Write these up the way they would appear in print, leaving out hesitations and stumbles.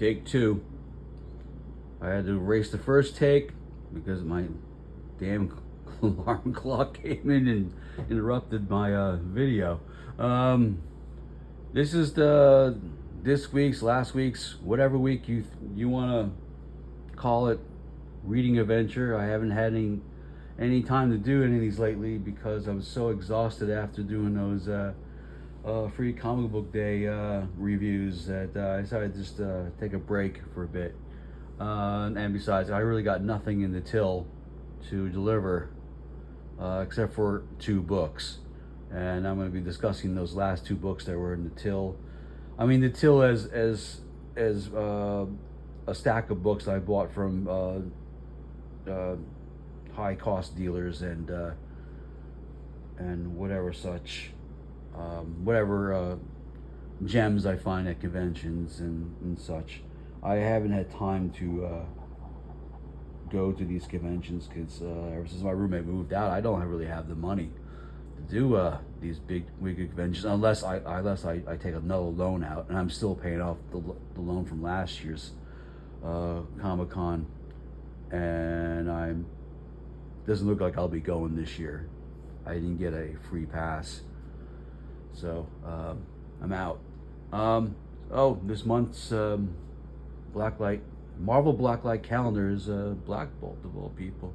Take two. I had to erase the first take because my damn alarm clock came in and interrupted my video. This is this week's, last week's, whatever week you want to call it, reading adventure. I haven't had any time to do any of these lately because I was so exhausted after doing those free comic book day reviews that I decided to just take a break for a bit. And besides, I really got nothing in the till to deliver except for 2 books. And I'm going to be discussing those last 2 books that were in the till. I mean, the till as a stack of books I bought from high cost dealers and whatever such, whatever gems I find at conventions and such. I haven't had time to go to these conventions because ever since my roommate moved out, I don't really have the money to do these big weekly conventions unless I take another loan out, and I'm still paying off the loan from last year's Comic-Con, and doesn't look like I'll be going this year. I didn't get a free pass, so I'm out. This month's Marvel Blacklight calendar is Black Bolt of all people.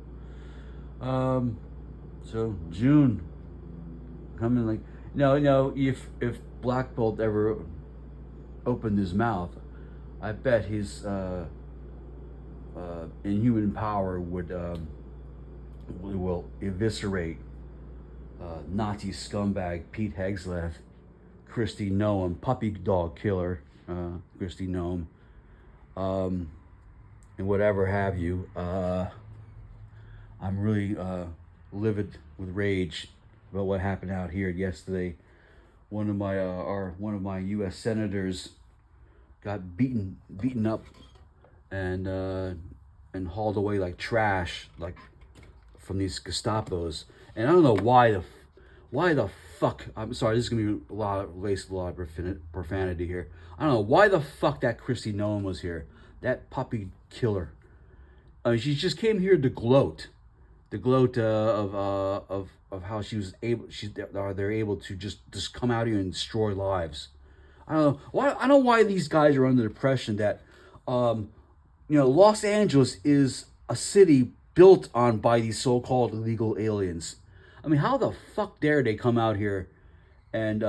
So June coming, like, if Black Bolt ever opened his mouth, I bet his inhuman power will eviscerate Nazi scumbag Pete Hegseth, Kristi Noem, puppy dog killer Kristi Noem, and whatever have you. I'm really livid with rage about what happened out here yesterday. One of my U.S. senators got beaten up and hauled away like trash, like from these Gestapos. And I don't know why the fuck. I'm sorry, this is gonna be a lot of profanity here. I don't know why the fuck that Kristi Noem was here. That puppy killer. She just came here to gloat, of how they're able to just come out here and destroy lives. I don't know why these guys are under the impression that Los Angeles is a city built on by these so-called illegal aliens. I mean, how the fuck dare they come out here and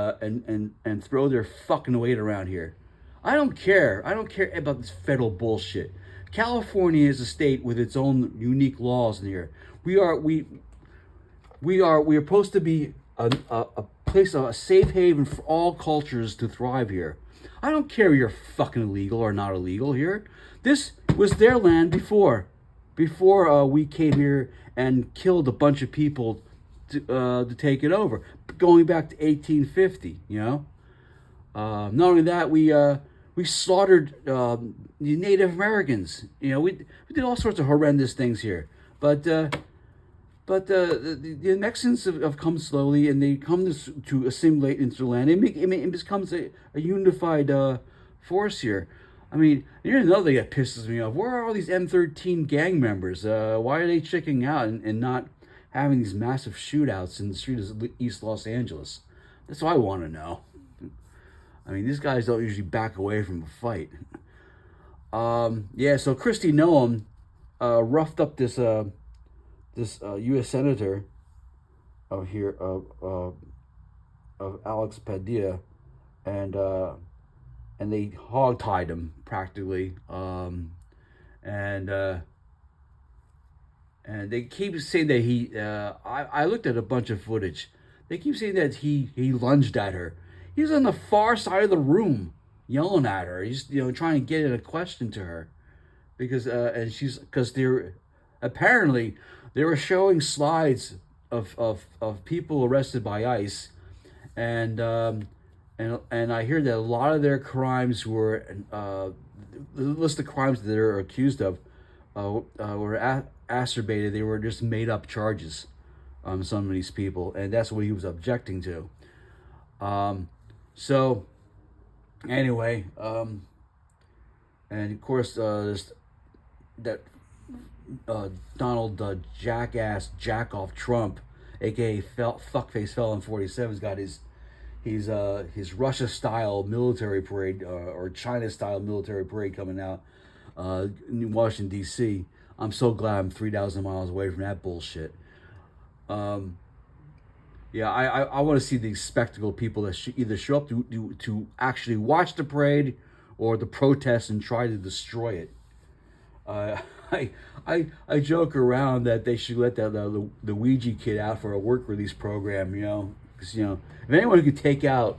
throw their fucking weight around here? I don't care about this federal bullshit. California is a state with its own unique laws in here. We are supposed to be a place, a safe haven for all cultures to thrive here. I don't care if you're fucking illegal or not illegal here. This was their land before we came here and killed a bunch of people to take it over, going back to 1850. Not only that, we slaughtered the Native Americans. We did all sorts of horrendous things here. But the Mexicans have come slowly, and they come to assimilate into the land. It becomes a unified force here. I mean, here's another thing that pisses me off. Where are all these M13 gang members? Why are they checking out and not having these massive shootouts in the streets of East Los Angeles? That's what I want to know. I mean, these guys don't usually back away from a fight. So Kristi Noem roughed up this U.S. senator of Alex Padilla, and they hogtied him practically. And they keep saying that he. I looked at a bunch of footage. They keep saying that he lunged at her. He was on the far side of the room, yelling at her. He's trying to get in a question to her, because apparently they were showing slides of people arrested by ICE, and I hear that a lot of their crimes were the list of crimes that they're accused of were acerbated. They were just made up charges. Some of these people, and that's what he was objecting to. So anyway, And of course, that Donald Jackass Jackoff Trump, aka Fuckface Felon 47's got his Russia style military parade or China style military parade coming out in Washington D.C. I'm so glad I'm 3,000 miles away from that bullshit. Um, yeah, I want to see these spectacle people that either show up to actually watch the parade or the protest and try to destroy it. Uh, I joke around that they should let the Ouija kid out for a work release program, because if anyone could take out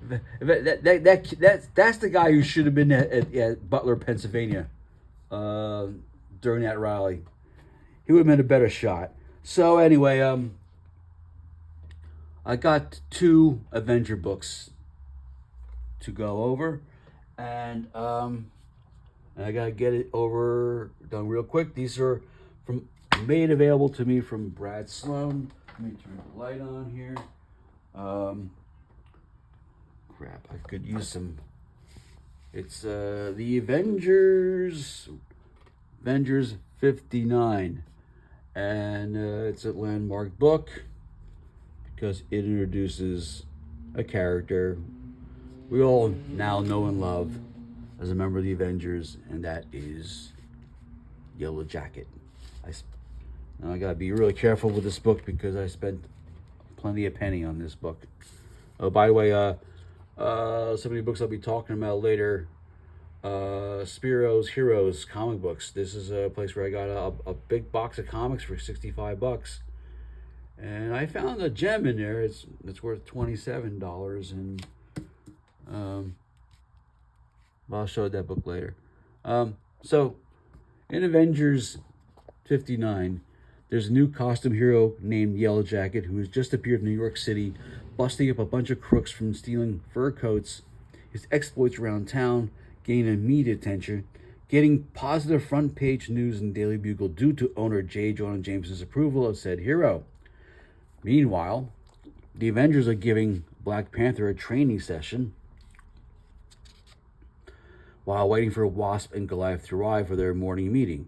that's the guy who should have been at Butler, Pennsylvania, uh, during that rally. He would have been a better shot. So anyway, I got two Avenger books to go over, and I gotta get it over done real quick. These are from made available to me from Brad Sloan. Let me turn the light on here. Crap, I could use some. It's the Avengers 59, and it's a landmark book because it introduces a character we all now know and love as a member of the Avengers, and that is Yellow Jacket. I gotta be really careful with this book because I spent plenty of penny on this book. Oh, by the way, some of the books I'll be talking about later, Spiro's Heroes comic books. This is a place where I got a big box of comics for $65, and I found a gem in there. It's worth $27, and I'll show that book later. So in Avengers 59, there's a new costume hero named Yellow Jacket who has just appeared in New York City, busting up a bunch of crooks from stealing fur coats. His exploits around town gain immediate attention, getting positive front page news in Daily Bugle due to owner J. Jonah Jameson's approval of said hero. Meanwhile, the Avengers are giving Black Panther a training session while waiting for Wasp and Goliath to arrive for their morning meeting.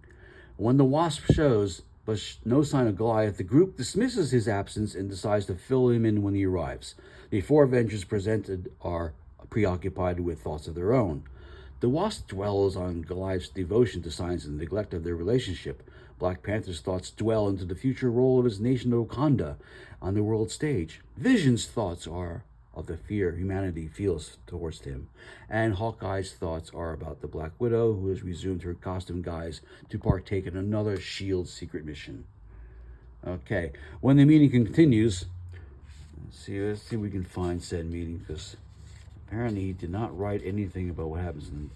When the Wasp shows, but no sign of Goliath, the group dismisses his absence and decides to fill him in when he arrives. The four Avengers presented are preoccupied with thoughts of their own. The Wasp dwells on Goliath's devotion to science and neglect of their relationship. Black Panther's thoughts dwell into the future role of his nation Wakanda on the world stage. Vision's thoughts are of the fear humanity feels towards him. And Hawkeye's thoughts are about the Black Widow, who has resumed her costume guise to partake in another S.H.I.E.L.D. secret mission. Okay, when the meeting continues, let's see if we can find said meeting, because apparently he did not write anything about what happens in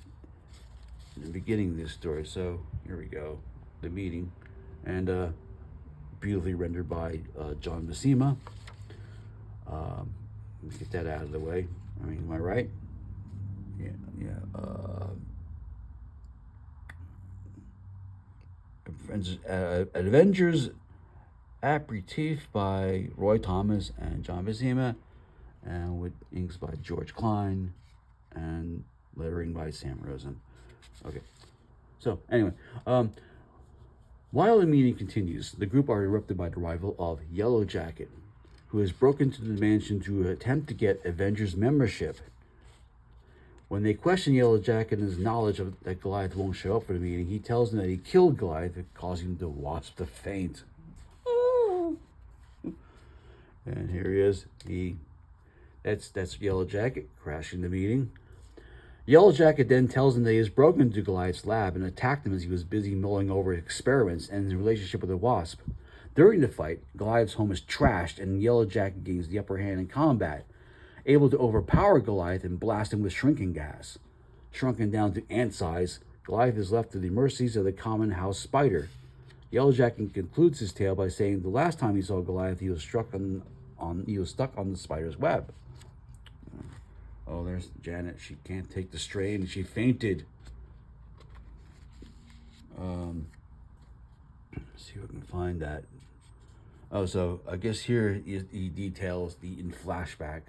the beginning of this story. So here we go, the meeting, and beautifully rendered by John Buscema. Let me get that out of the way. I mean, am I right? Yeah. Avengers Aperitif by Roy Thomas and John Buscema, and with inks by George Klein and lettering by Sam Rosen. Okay. So anyway, while the meeting continues, the group are interrupted by the arrival of Yellow Jacket, who has broken into the mansion to attempt to get Avengers membership. When they question Yellow Jacket and his knowledge of that Goliath won't show up for the meeting, he tells them that he killed Goliath, causing the Wasp to faint. Oh. And here he is. That's Yellow Jacket crashing the meeting. Yellow Jacket then tells him that he has broken into Goliath's lab and attacked him as he was busy mulling over experiments and his relationship with the Wasp. During the fight, Goliath's home is trashed, and Yellow Jacket gains the upper hand in combat, able to overpower Goliath and blast him with shrinking gas. Shrunken down to ant size, Goliath is left to the mercies of the common house spider. Yellow Jacket concludes his tale by saying the last time he saw Goliath, he was stuck on the spider's web. Oh, there's Janet. She can't take the strain. She fainted. Let's see if I can find that. Oh, so I guess here he details in flashback,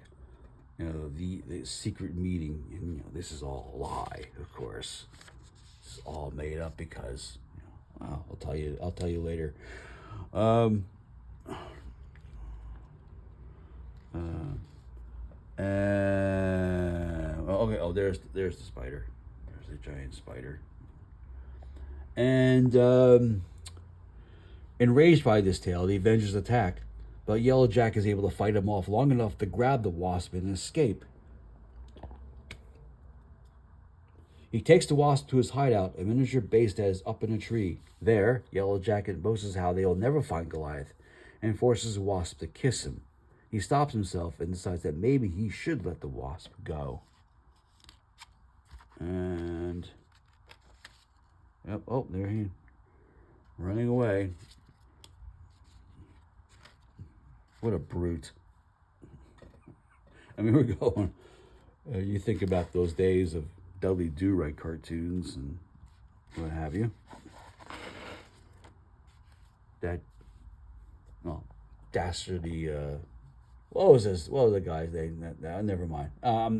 the secret meeting, and this is all a lie, of course. It's all made up because, well, I'll tell you later. Um, okay. Oh, there's the spider. There's a giant spider. And enraged by this tale, the Avengers attack, but Yellow Jack is able to fight him off long enough to grab the Wasp and escape. He takes the Wasp to his hideout, a miniature base that is up in a tree. There, Yellow Jacket boasts how they will never find Goliath, and forces the Wasp to kiss him. He stops himself and decides that maybe he should let the Wasp go. And yep, oh, there he running away. What a brute. I mean, we're going. You think about those days of Dudley Do-Right cartoons and what have you. That, well, dastardly. What was this? What was the guy's name? Never mind. I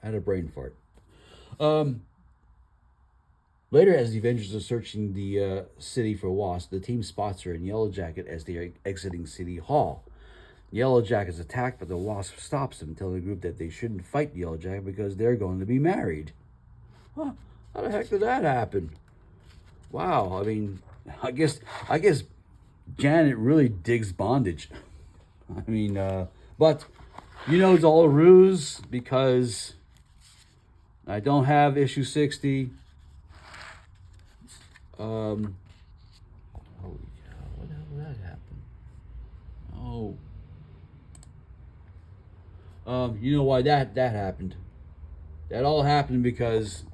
had a brain fart. Later, as the Avengers are searching the city for Wasp, the team spots her and Yellow Jacket as they are exiting City Hall. Yellow Jacket is attacked, but the Wasp stops them, telling the group that they shouldn't fight Yellow Jacket because they're going to be married. Huh? How the heck did that happen? Wow. I mean, I guess Janet really digs bondage. I mean, but it's all a ruse because I don't have issue 60. Holy cow, what the hell did that happen? Oh. You know why that happened? That all happened because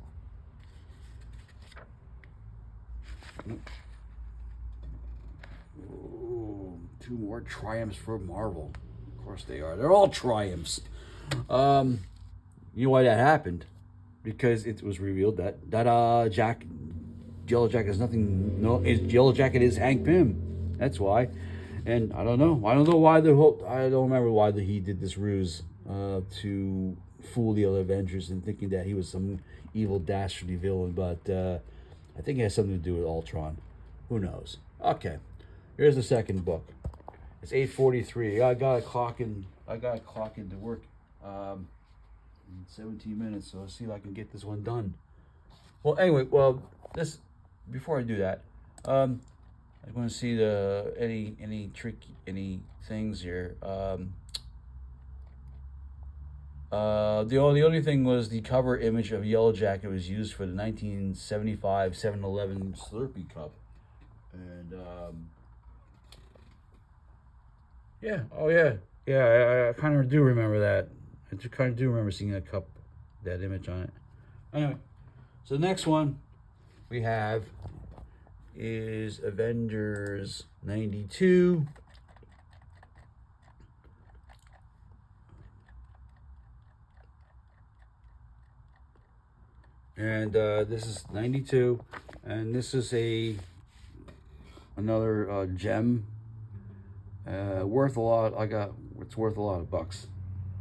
two more triumphs for Marvel. Of course they are. They're all triumphs. You know why that happened? Because it was revealed that Yellow Jacket is nothing. No, Yellow Jacket is Hank Pym. That's why. And I don't know. I don't remember why he did this ruse to fool the other Avengers and thinking that he was some evil dastardly villain. But I think it has something to do with Ultron. Who knows? Okay. Here's the second book. It's 8:43. I got to clock into work in 17 minutes. So let's see if I can get this one done. Well, anyway, before I do that, I want to see any things here. The only thing was the cover image of Yellow Jacket was used for the 1975 7-Eleven Slurpee cup, and I kind of do remember that. I kind of do remember seeing that image on it. Anyway, so the next one we have is Avengers 92. And this is 92, and this is another gem worth a lot. It's worth a lot of bucks,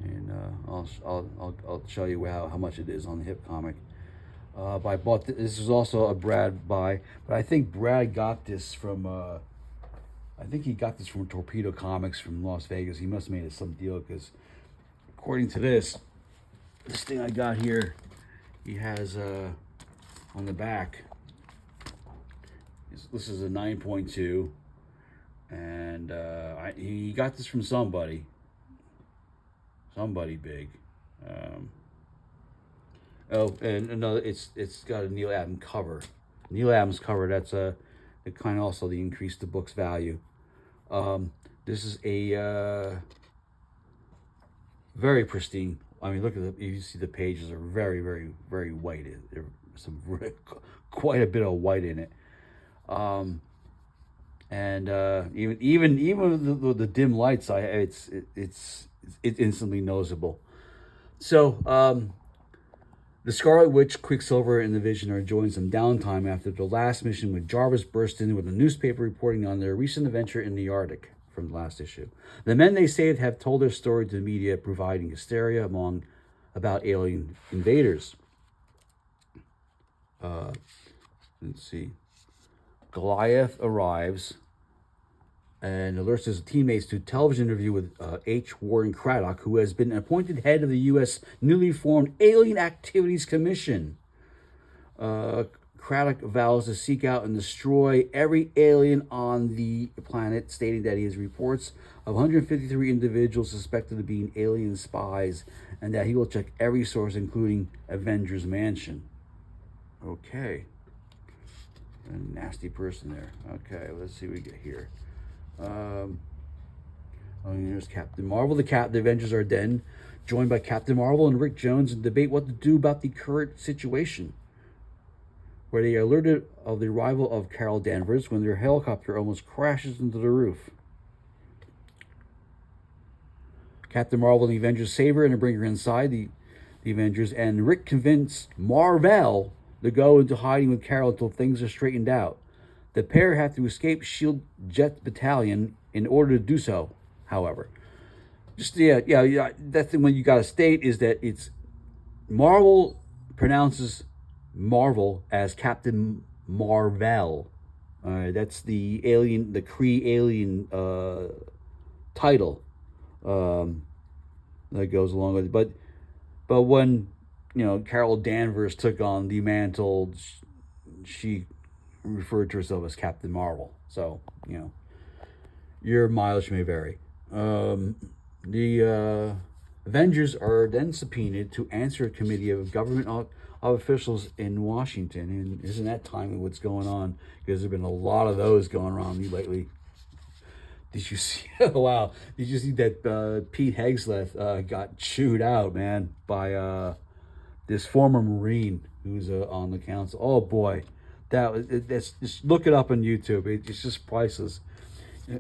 and I'll show you how much it is on the Hip Comic. But I bought this is also a Brad buy, but I think Brad got this from Torpedo Comics from Las Vegas. He must have made it some deal because according to this thing I got here, he has on the back. This is a 9.2, and he got this from somebody big. And another, it's got a Neil Adams cover. Neil Adams cover. That's it kind of also increased the book's value. This is a very pristine. I mean, look at you see the pages are very, very, very white. There's quite a bit of white in it. And even with the dim lights, it's instantly noticeable. So the Scarlet Witch, Quicksilver, and the Vision are enjoying some downtime after the last mission when Jarvis burst in with a newspaper reporting on their recent adventure in the Arctic from the last issue. The men they saved have told their story to the media, providing hysteria about alien invaders. Uh, let's see. Goliath arrives and alerts his teammates to a television interview with H. Warren Craddock, who has been appointed head of the U.S. newly formed Alien Activities Commission. Craddock vows to seek out and destroy every alien on the planet, stating that he has reports of 153 individuals suspected of being alien spies, and that he will check every source, including Avengers Mansion. Okay. A nasty person there. Okay, let's see what we get here. There's Captain Marvel. The Avengers are then joined by Captain Marvel and Rick Jones and debate what to do about the current situation, where they are alerted of the arrival of Carol Danvers when their helicopter almost crashes into the roof. Captain Marvel and the Avengers save her and bring her inside the Avengers, and Rick convinces Marvel to go into hiding with Carol until things are straightened out. The pair have to escape SHIELD Jet Battalion in order to do so, however. That's the one you gotta state is that it's Marvel pronounces Marvel as Captain Marvel. That's the alien, the Kree alien title that goes along with it. But when Carol Danvers took on the mantle, she referred to herself as Captain Marvel. So your mileage may vary. The Avengers are then subpoenaed to answer a committee of government officials in Washington. And isn't that timely what's going on? Because there have been a lot of those going around lately. Did you see? Wow! Did you see that Pete Hegseth got chewed out, man, by this former Marine who's on the council? Oh boy, that's just look it up on YouTube. It's just priceless.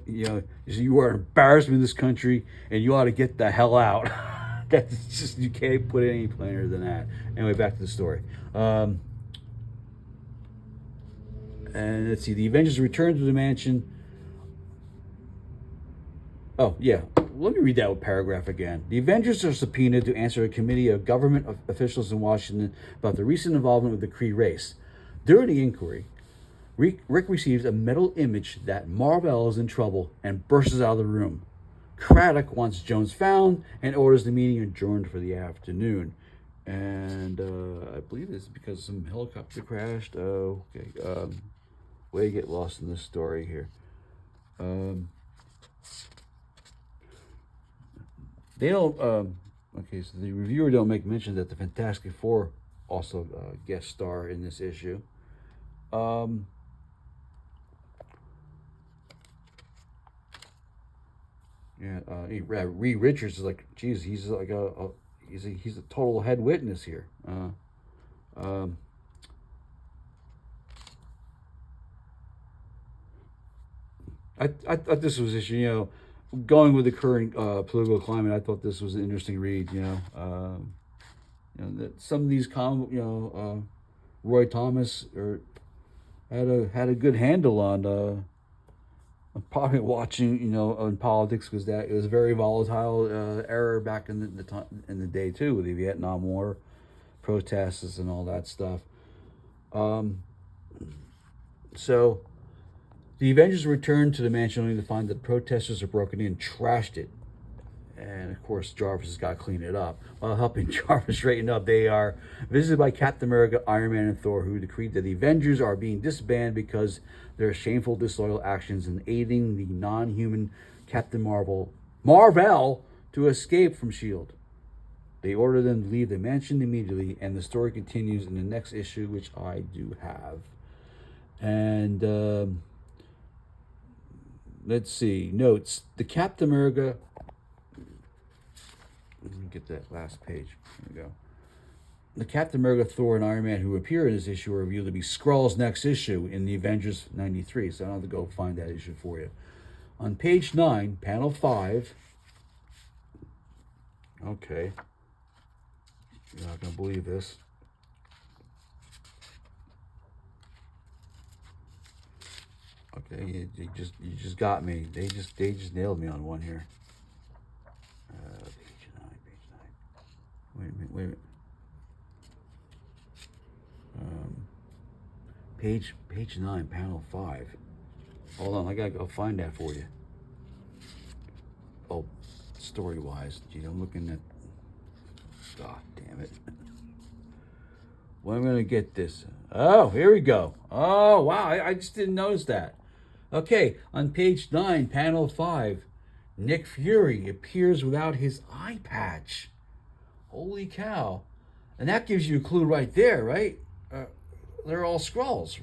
You are an embarrassment in this country, and you ought to get the hell out. That's just, you can't put it any plainer than that. Anyway, back to the story. And let's see. The Avengers return to the mansion. Oh, yeah. Let me read that paragraph again. The Avengers are subpoenaed to answer a committee of government officials in Washington about the recent involvement with the Kree race. During the inquiry, Rick receives a metal image that Marvel is in trouble and bursts out of the room. Craddock wants Jones found and orders the meeting adjourned for the afternoon. And I believe it's because some helicopter crashed. Oh, okay. Way to get lost in this story here. They don't. Okay, so the reviewer don't make mention that the Fantastic Four also guest star in this issue. Reed Richards is like, geez, he's like he's a total head witness here. I thought this was issue, going with the current political climate. I thought this was an interesting read. That some of these Roy Thomas had a good handle on. Probably watching, on politics, because that it was a very volatile era back in the time in the day too, with the Vietnam War, protests and all that stuff. So the Avengers returned to the mansion only to find that protesters had broken in, trashed it, and of course Jarvis has got to clean it up. While helping Jarvis straighten up, they are visited by Captain America, Iron Man, and Thor, who decreed that the Avengers are being disbanded because their shameful, disloyal actions in aiding the non-human Captain Marvel to escape from SHIELD. They order them to leave the mansion immediately, and the story continues in the next issue, which I do have. And let's see, notes. The Captain America... Let me get that last page. Here we go. The Captain America, Thor, and Iron Man who appear in this issue are revealed to be Skrull's next issue in the Avengers 93. So I don't have to go find that issue for you. On page 9, panel 5. Okay. You're not going to believe this. Okay, you just got me. They just nailed me on one here. Page 9. Wait a minute. Page 9, panel 5. Hold on, I gotta go find that for you. Oh, story-wise, gee, I'm looking at. God damn it. Well, I'm gonna get this. Oh, here we go. Oh, wow, I just didn't notice that. Okay, on page 9, panel 5, Nick Fury appears without his eye patch. Holy cow. And that gives you a clue right there, right? They're all Skrulls.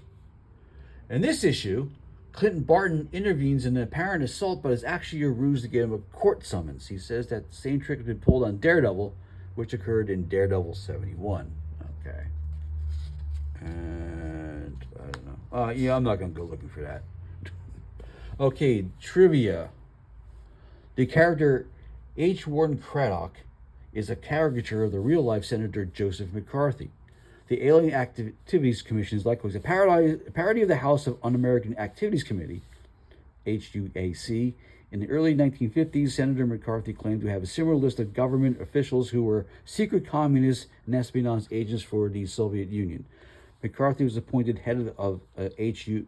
In this issue, Clinton Barton intervenes in an apparent assault, but it's actually a ruse to get him a court summons. He says that the same trick has been pulled on Daredevil, which occurred in Daredevil 71. Okay. And I don't know. Yeah, I'm not going to go looking for that. Okay, trivia. The character H. Warden Craddock is a caricature of the real-life Senator Joseph McCarthy. The Alien Activities Commission is likewise a parody of the House of Un-American Activities Committee, HUAC. In the early 1950s, Senator McCarthy claimed to have a similar list of government officials who were secret communists and espionage agents for the Soviet Union. McCarthy was appointed head of HUAC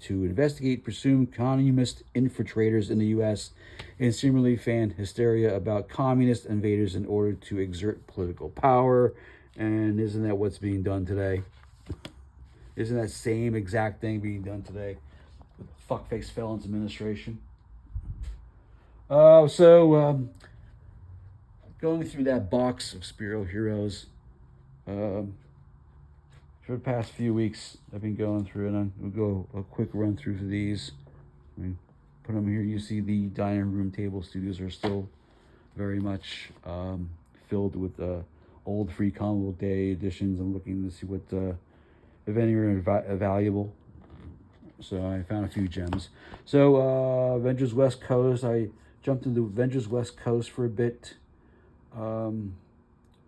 to investigate presumed communist infiltrators in the U.S. and similarly fan hysteria about communist invaders in order to exert political power. And isn't that what's being done today? Isn't that same exact thing being done today with fuckface felons administration? So going through that box of Spiro Heroes, for the past few weeks, I've been going through, and we'll go a quick run through these. I mean, put them here. You see the dining room table studios are still very much filled with old free comic book day editions. I'm looking to see what, if any, are valuable. So I found a few gems. So Avengers West Coast, I jumped into Avengers West Coast for a bit. John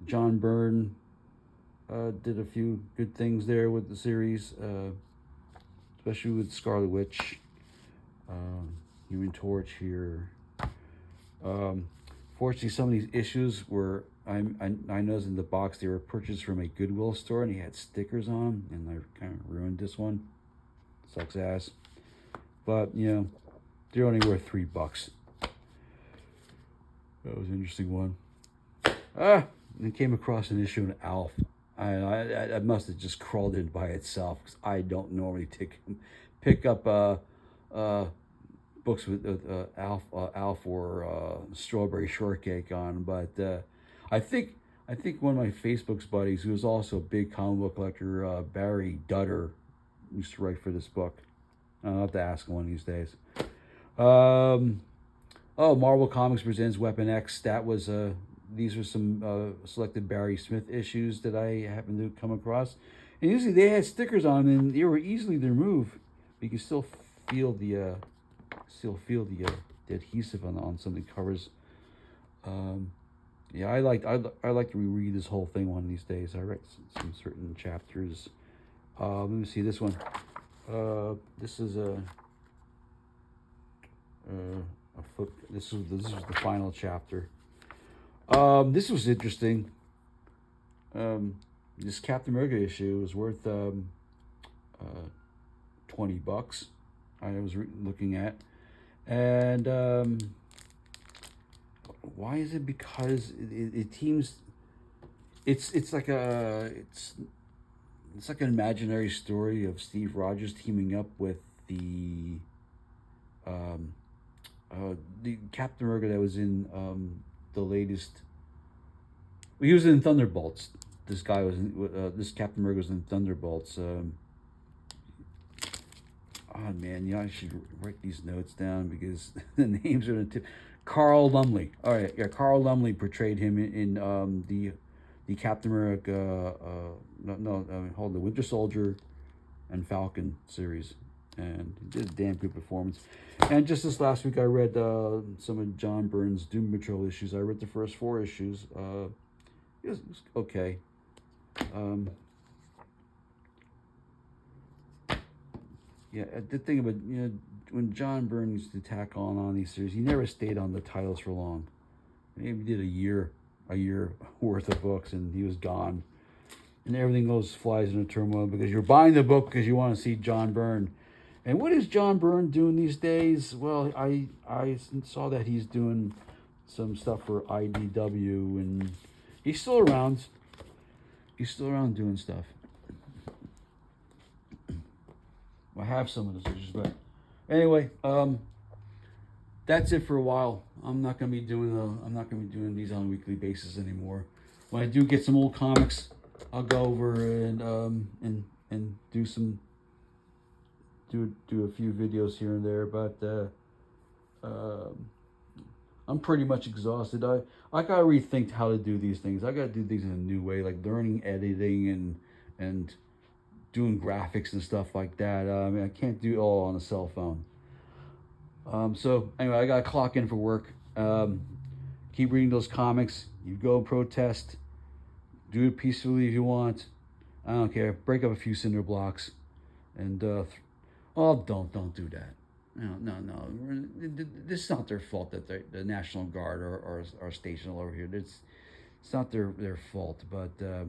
Byrne did a few good things there with the series, especially with Scarlet Witch, Human Torch here. Fortunately, some of these issues were, I noticed in the box they were purchased from a Goodwill store and he had stickers on, and I kind of ruined this one. Sucks ass. But, you know, they're only worth $3. That was an interesting one. And I came across an issue in Alf. I must have just crawled in by itself because I don't normally pick up books with Alf or Strawberry Shortcake on, but I think one of my Facebook's buddies, who was also a big comic book collector, Barry Dutter, used to write for this book. I'll have to ask him one of these days. Marvel Comics presents Weapon X. That was these were some selected Barry Smith issues that I happened to come across, and usually they had stickers on them, and they were easily removed, but you can still feel the adhesive on some of the covers. Yeah, I like to reread this whole thing one of these days. I read some certain chapters. Let me see this one. This is a foot. This was the final chapter. This was interesting. This Captain America issue was worth $20. I was looking at, and why is it? Because it teams. It's like an imaginary story of Steve Rogers teaming up with the Captain America that was in the latest. He was in Thunderbolts. This guy was in, this Captain America was in Thunderbolts. Oh man, yeah, I should write these notes down because the names are the tip. Carl Lumley. All right, yeah, Carl Lumley portrayed him in the Captain America. The Winter Soldier and Falcon series, and he did a damn good performance. And just this last week, I read some of John Byrne's Doom Patrol issues. I read the first 4 issues. It was okay. Yeah, the thing about, when John Byrne used to tack on these series, he never stayed on the titles for long. Maybe did a year worth of books, and he was gone. and everything goes flies into turmoil because you're buying the book because you want to see John Byrne. And what is John Byrne doing these days? Well, I saw that he's doing some stuff for IDW, and he's still around. He's still around doing stuff. I have some of those issues, but anyway, that's it for a while. I'm not gonna be doing these on a weekly basis anymore. When I do get some old comics, I'll go over and do a few videos here and there. But I'm pretty much exhausted. I gotta rethink how to do these things. I gotta do things in a new way, like learning editing and doing graphics and stuff like that. I mean, I can't do it all on a cell phone. So anyway, I gotta clock in for work. Keep reading those comics. You go protest. Do it peacefully if you want. I don't care. Break up a few cinder blocks, and don't do that. No. This is not their fault that the National Guard are stationed all over here. It's not their fault, but the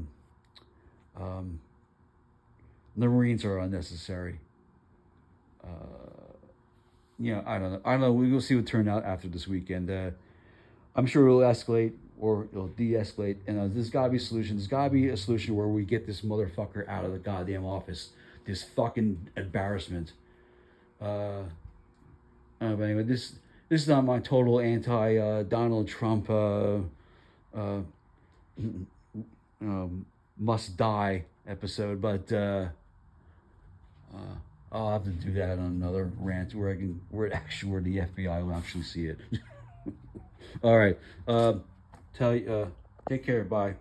Marines are unnecessary. I don't know. We will see what turns out after this weekend. I'm sure it'll escalate or it'll de-escalate, and there's gotta be a solution. There's gotta be a solution where we get this motherfucker out of the goddamn office. This fucking embarrassment. But anyway, this is not my total anti Donald Trump must die episode, but I'll have to do that on another rant where where the FBI will actually see it. All right, take care. Bye.